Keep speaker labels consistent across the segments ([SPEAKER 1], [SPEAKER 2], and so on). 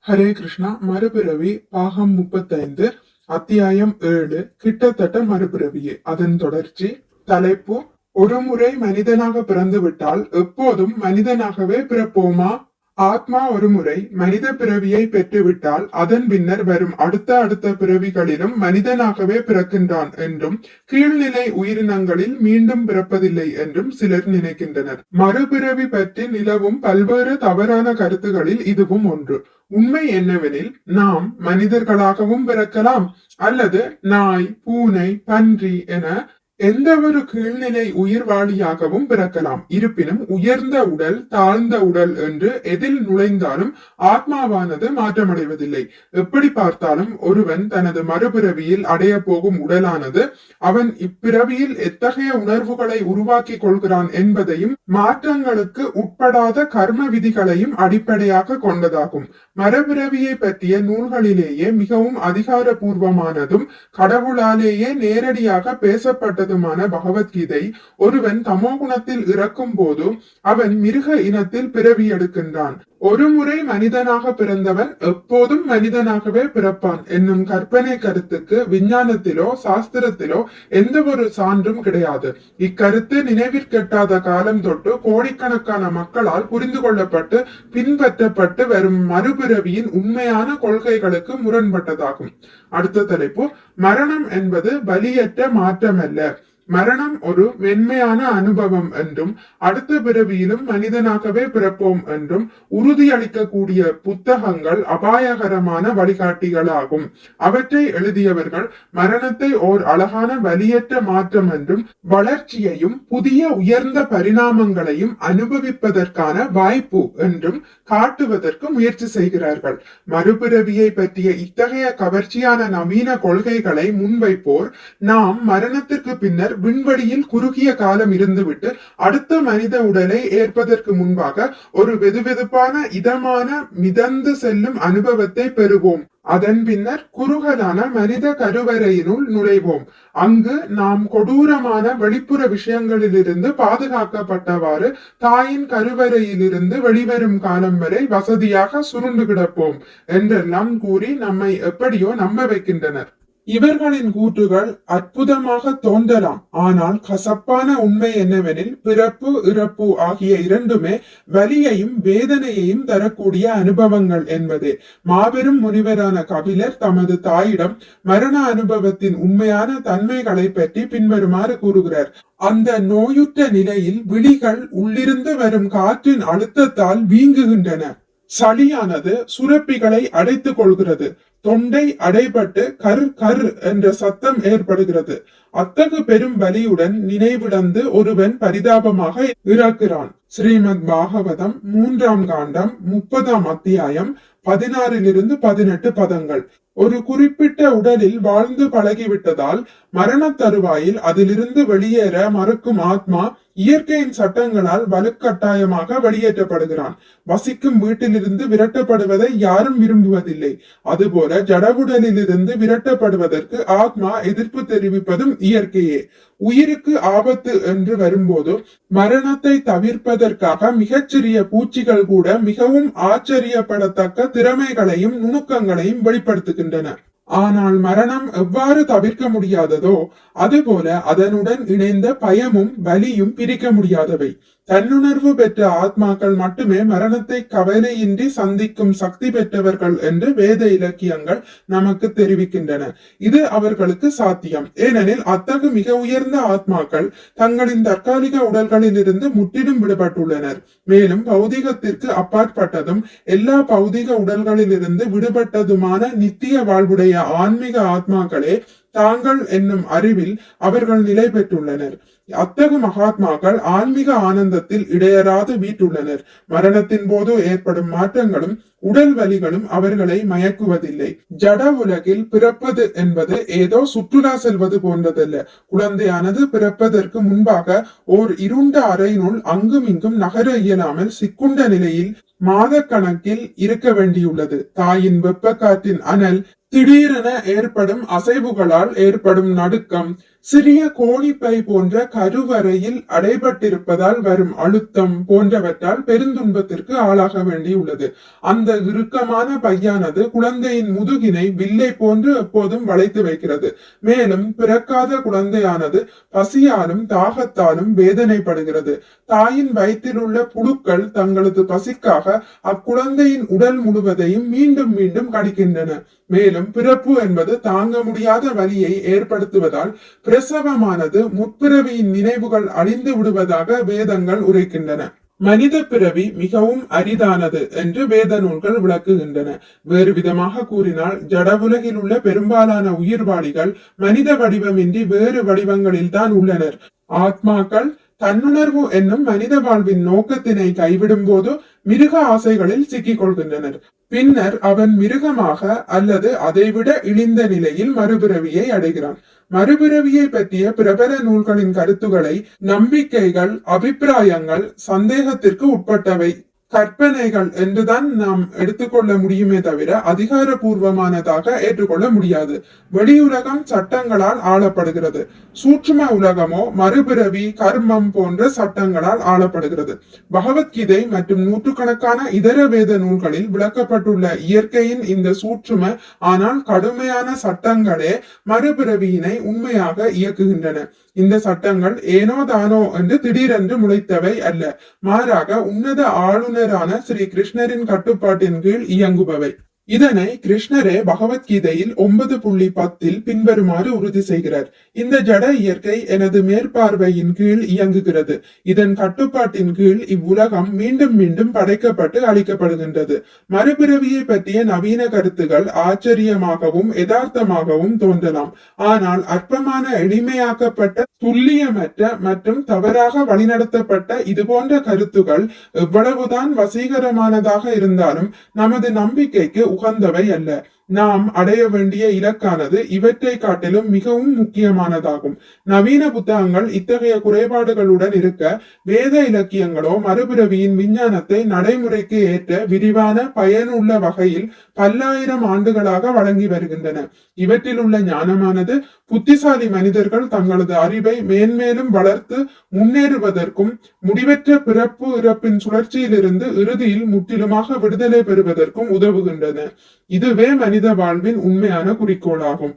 [SPEAKER 1] ஹரே கிருஷ்ணா. மறுபிறவி பாகம் 35, அத்தியாயம் 7, கிட்டத்தட்ட மறுபிறவியே. அதன் தொடர்ச்சி. தலைப்பு: ஒருமுறை மனிதனாக பிறந்து விட்டால் எப்போதும் மனிதனாகவே பிறப்போமா? ஆத்மா ஒருமுறை மனித பிறவியை பெற்றுவிட்டால் அதன் பின்னர் வரும் அடுத்த பிறவிகளிலும் மனிதனாகவே பிறக்கின்றான் என்றும் கீழ்நிலை உயிரினங்களில் மீண்டும் பிறப்பதில்லை என்றும் சிலர் நினைக்கின்றனர். மறுபிறவி பற்றி நிலவும் பல்வேறு தவறான கருத்துகளில் இதுவும் ஒன்று. உண்மை என்னவெனில், நாம் மனிதர்களாகவும் பிறக்கலாம், அல்லது நாய், பூனை, பன்றி என எந்த ஒரு கீழ்நிலை உயிர்வாளியாகவும் பிறக்கலாம். இருப்பினும் உயர்ந்த உடல், தாழ்ந்த உடல் என்று எதில் நுழைந்தாலும் ஆத்மாவானது மாற்றமடைவதில்லை. எப்படி பார்த்தாலும் ஒருவன் தனது மறுபிறவியில் அடைய போகும் உடலானது அவன் இப்பிறவியில் எத்தகைய உணர்வுகளை உருவாக்கி கொள்கிறான் என்பதையும் மாற்றங்களுக்கு உட்படாத கர்ம விதிகளையும் அடிப்படையாக கொண்டதாகும். மறுபிறவியை பற்றிய நூல்களிலேயே மிகவும் அதிகாரபூர்வமானதும் கடவுளாலேயே நேரடியாக பேசப்பட்ட பகவத்கீதை, ஒருவன் தமோகுணத்தில் இறக்கும் போது அவன் மிருக இனத்தில் பிறவி எடுக்கின்றான். ஒருமுறை மனிதனாக பிறந்தவன் எப்போதும் மனிதனாகவே பிறப்பான் என்னும் கற்பனை கருத்துக்கு விஞ்ஞானத்திலோ சாஸ்திரத்திலோ எந்த ஒரு சான்றும் கிடையாது. இக்கருத்து நினைவிற்கெட்டாத காலம் தொட்டு கோடிக்கணக்கான மக்களால் புரிந்து கொள்ளப்பட்டு பின்பற்றப்பட்டு வரும் மறுபிறவியின் உண்மையான கொள்கைகளுக்கு முரண்பட்டதாகும். அடுத்த தலைப்பு: மரணம் என்பது பலியற்ற மாற்றமல்ல. மரணம் ஒரு மென்மையான அனுபவம் என்றும் அடுத்த பிறவியிலும் மனிதனாகவே பிறப்போம் என்றும் உறுதியளிக்கக்கூடிய புத்தகங்கள் அபாயகரமான வழிகாட்டிகளாகும். அவற்றை எழுதியவர்கள் மரணத்தை ஓர் அழகான வலியற்ற மாற்றம் என்றும் வளர்ச்சியையும் புதிய உயர்ந்த பரிணாமங்களையும் அனுபவிப்பதற்கான வாய்ப்பு என்றும் காட்டுவதற்கு முயற்சி செய்கிறார்கள். மறுபிறவியை பற்றிய இத்தகைய கவர்ச்சியான நவீன கொள்கைகளை முன்வைப்போர், நாம் மரணத்திற்கு பின்னர் விண்வெளியில் குறுகிய காலம் இருந்துவிட்டு அடுத்த மனித உடலை ஏற்பதற்கு முன்பாக ஒரு வெதுவெதுப்பான இதமான மிதந்து செல்லும் அனுபவத்தை பெறுவோம். அதன் பின்னர் குறுகலான மனித கருவறையினுள் நுழைவோம். அங்கு நாம் கொடூரமான வெளிப்புற விஷயங்களிலிருந்து பாதுகாக்கப்பட்டவாறு தாயின் கருவறையிலிருந்து வெளிவரும் காலம் வரை வசதியாக சுருண்டு கிடப்போம் என்றெல்லாம் கூறி நம்மை எப்படியோ நம்ப வைக்கின்றனர். இவர்களின் கூற்றுகள் அற்புதமாக தோன்றலாம். ஆனால் கசப்பான உண்மை என்னவெனில், பிறப்பு இறப்பு ஆகிய இரண்டுமே வலியையும் வேதனையையும் தரக்கூடிய அனுபவங்கள் என்பதே. மாபெரும் முனிவரான கபிலர் தமது தாயிடம் மரண அனுபவத்தின் உண்மையான தன்மைகளை பற்றி பின்வருமாறு கூறுகிறார். அந்த நோயுற்ற நிலையில் விழிகள் உள்ளிருந்து வரும் காற்றின் அழுத்தத்தால் வீங்குகின்றன. சளியானது சுரப்பிகளை அடைத்துக் கொள்கிறது. தொண்டை அடைபட்டு கர் கர் என்ற சத்தம் ஏற்படுகிறது. அத்தகு பெரும் வலியுடன் நினைவிழந்து ஒருவன் பரிதாபமாக இறக்கிறான். ஸ்ரீமத் பாகவதம் 3ஆம் காண்டம் 30ஆம் அத்தியாயம் 16-18 பதங்கள். ஒரு குறிப்பிட்ட உடலில் வாழ்ந்து பழகிவிட்டதால் மரண தருவாயில் அதிலிருந்து வெளியேற மறுக்கும் ஆத்மா இயற்கையின் சட்டங்களால் வலுக்கட்டாயமாக வெளியேற்றப்படுகிறான். வசிக்கும் வீட்டிலிருந்து விரட்டப்படுவதை யாரும் விரும்புவதில்லை. அதுபோல ஜடவுடலிலிருந்து விரட்டப்படுவதற்கு ஆத்மா எதிர்ப்பு தெரிவிப்பதும் இயற்கையே. உயிருக்கு ஆபத்து என்று வரும்போது மரணத்தை தவிர்ப்பதற்காக மிகச்சிறிய பூச்சிகள் கூட மிகவும் ஆச்சரியப்படத்தக்க திறமைகளையும் நுணுக்கங்களையும் வெளிப்படுத்துகின்றன. ஆனால் மரணம் எவ்வாறு தவிர்க்க முடியாததோ அதுபோல அதனுடன் இணைந்த பயமும் வலியும் பிரிக்க முடியாதவை. தன்னுணர்வு பெற்ற ஆத்மாக்கள் மட்டுமே மரணத்தை கவலையின்றி சந்திக்கும் சக்தி பெற்றவர்கள் என்று வேத இலக்கியங்கள் நமக்கு தெரிவிக்கின்றன. இது அவர்களுக்கு சாத்தியம். ஏனெனில் அத்தகு மிக உயர்ந்த ஆத்மாக்கள் தங்களின் தற்காலிக உடல்களில் இருந்து முற்றிலும் விடுபட்டுள்ளனர். மேலும் பௌதிகத்திற்கு அப்பாற்பட்டதும் எல்லா பௌதிக உடல்களிலிருந்து விடுபட்டதுமான நித்திய வாழ்வுடைய ஆன்மீக ஆத்மாக்களே தாங்கள் என்னும் அறிவில் அவர்கள் நிலை பெற்றுள்ளனர். அத்தகு மகாத்மாக்கள் ஆன்மீக ஆனந்தத்தில் இடையறாது வீட்டுள்ளனர். மரணத்தின் போது ஏற்படும் மாற்றங்களும் உடல் வலிகளும் அவர்களை மயக்குவதில்லை. ஜட உலகில் பிறப்பது என்பது ஏதோ சுற்றுலா செல்வது போன்றதல்ல. குழந்தையானது பிறப்பதற்கு முன்பாக ஓர் இருண்ட அறையினுள் அங்கும் இங்கும் நகர இயலாமல் சிக்குண்ட நிலையில் மாத கணக்கில் இருக்க வேண்டியுள்ளது. தாயின் வெப்ப காற்றின் அனல், திடீரென ஏற்படும் அசைவுகளால் ஏற்படும் நடுக்கம், சிறிய கோணிப்பை போன்ற கருவறையில் அடைபட்டிருப்பதால் வரும் அழுத்தம் போன்றவற்றால் பெருந்துன்பத்திற்கு ஆளாக வேண்டியுள்ளது. அந்த இறுக்கமான பையானது குழந்தையின் முதுகினை வில்லை போன்று எப்போதும் வளைத்து வைக்கிறது. மேலும் பிறக்காத குழந்தையானது பசியாலும் தாகத்தாலும் வேதனைப்படுகிறது. தாயின் வயிற்றில் உள்ள புழுக்கள் தங்களது பசிக்காக அக்குழந்தையின் உடல் முழுவதையும் மீண்டும் மீண்டும் கடிக்கின்றன. மேலும் பிறப்பு என்பது தாங்க முடியாத வலியை ஏற்படுத்துவதால் பிரசவமானது முற்பிறவியின் நினைவுகள் அழிந்து விடுவதாக வேதங்கள் உரைக்கின்றன. மனித பிறவி மிகவும் அரிதானது என்று வேத நூல்கள் விளக்குகின்றன. வேறு விதமாக கூறினால், ஜடவுலகில் உள்ள பெரும்பாலான உயிர்வாளிகள் மனித வடிவமின்றி வேறு வடிவங்களில் தான் உள்ளனர். ஆத்மாக்கள் தன்னுணர்வு என்னும் மனித வாழ்வின் நோக்கத்தினை கைவிடும் போது மிருக ஆசைகளில் சிக்கிக் கொள்கின்றனர். பின்னர் அவன் மிருகமாக அல்லது அதைவிட இழிந்த நிலையில் மறுபிறவியை அடைகிறான். மறுபிறவியை பற்றிய பிரபல நூல்களின் கருத்துக்களை, நம்பிக்கைகள், அபிப்பிராயங்கள் சந்தேகத்திற்கு உட்பட்டவை, கற்பனைகள் என்றுதான் நாம் எடுத்துக்கொள்ள முடியுமே தவிர அதிகாரபூர்வமானதாக ஏற்றுக்கொள்ள முடியாது. வெளியுலகம் சட்டங்களால் ஆளப்படுகிறது. சூட்சும உலகமோ மறுபிறவி, கர்மம் போன்ற சட்டங்களால் ஆளப்படுகிறது. பகவத்கீதை மற்றும் நூற்றுக்கணக்கான இதர வேத நூல்களில் விளக்கப்பட்டுள்ள இயற்கையின் இந்த சூட்சும ஆனால் கடுமையான சட்டங்களே மறுபிறவியினை உண்மையாக இயக்குகின்றன. இந்த சட்டங்கள் ஏனோ தானோ என்று திடீரென்று முளைத்தவை அல்ல, மாறாக உன்னத ஆளுநரான ஸ்ரீ கிருஷ்ணரின் கட்டுப்பாட்டின் கீழ் இயங்குபவை. இதனை கிருஷ்ணரே பகவத்கீதையில் 9.10 பின்வருமாறு உறுதி செய்கிறார். இந்த ஜட இயற்கை எனது மேற்பார்வையின் கீழ் இயங்குகிறது. இதன் கட்டுப்பாட்டின் கீழ் இவ்வுலகம் மீண்டும் மீண்டும் படைக்கப்பட்டு அளிக்கப்படுகின்றது. மறுபிறவியை பற்றிய நவீன கருத்துகள் ஆச்சரியமாகவும் யதார்த்தமாகவும் தோன்றலாம். ஆனால் அற்பமான எளிமையாக்கப்பட்ட, துல்லியமற்ற மற்றும் தவறாக வழிநடத்தப்பட்ட இதுபோன்ற கருத்துகள் எவ்வளவுதான் வசீகரமானதாக இருந்தாலும் நமது நம்பிக்கைக்கு உகந்தவை அல்ல. நாம் அடைய வேண்டிய இலக்கானது இவற்றை காட்டிலும் மிகவும் முக்கியமானதாகும். நவீன புத்தகங்கள் இத்தகைய குறைபாடுகளுடன் இருக்க, வேத இலக்கியங்களோ மறுபிறவியின் விஞ்ஞானத்தை நடைமுறைக்கு ஏற்ற விரிவான பயனுள்ள வகையில் பல்லாயிரம் ஆண்டுகளாக வழங்கி வருகின்றன. இவற்றில் உள்ள ஞானமானது புத்திசாலி மனிதர்கள் தங்களது அறிவை மேன்மேலும் வளர்த்து முன்னேறுவதற்கும், முடிவற்ற பிறப்பு இறப்பின் சுழற்சியிலிருந்து இறுதியில் முற்றிலுமாக விடுதலை பெறுவதற்கும் உதவுகின்றன. இதுவே மனித வாழ்வின் உண்மையான குறிக்கோளாகும்.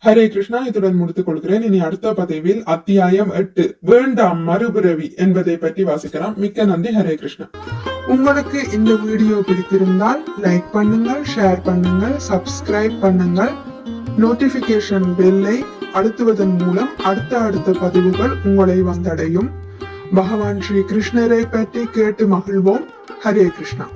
[SPEAKER 1] ஹரே கிருஷ்ணா. இத்துடன் முடித்துக் கொள்கிறேன். இனி அடுத்த பதிவில் அத்தியாயம் 8 வேண்டாம் மறுபிறவி என்பதை பற்றி வாசிக்கலாம். மிக்க நன்றி. ஹரே கிருஷ்ணா. உங்களுக்கு இந்த வீடியோ பிடித்திருந்தால் லைக் பண்ணுங்கள், ஷேர் பண்ணுங்கள், சப்ஸ்கிரைப் பண்ணுங்கள். நோட்டிபிகேஷன் பெல்லை அழுத்துவதன் மூலம் அடுத்த பதிவுகள் உங்களை வந்தடையும். பகவான் ஸ்ரீ கிருஷ்ணரை பற்றி கேட்டு மகிழ்வோம். ஹரே கிருஷ்ணா.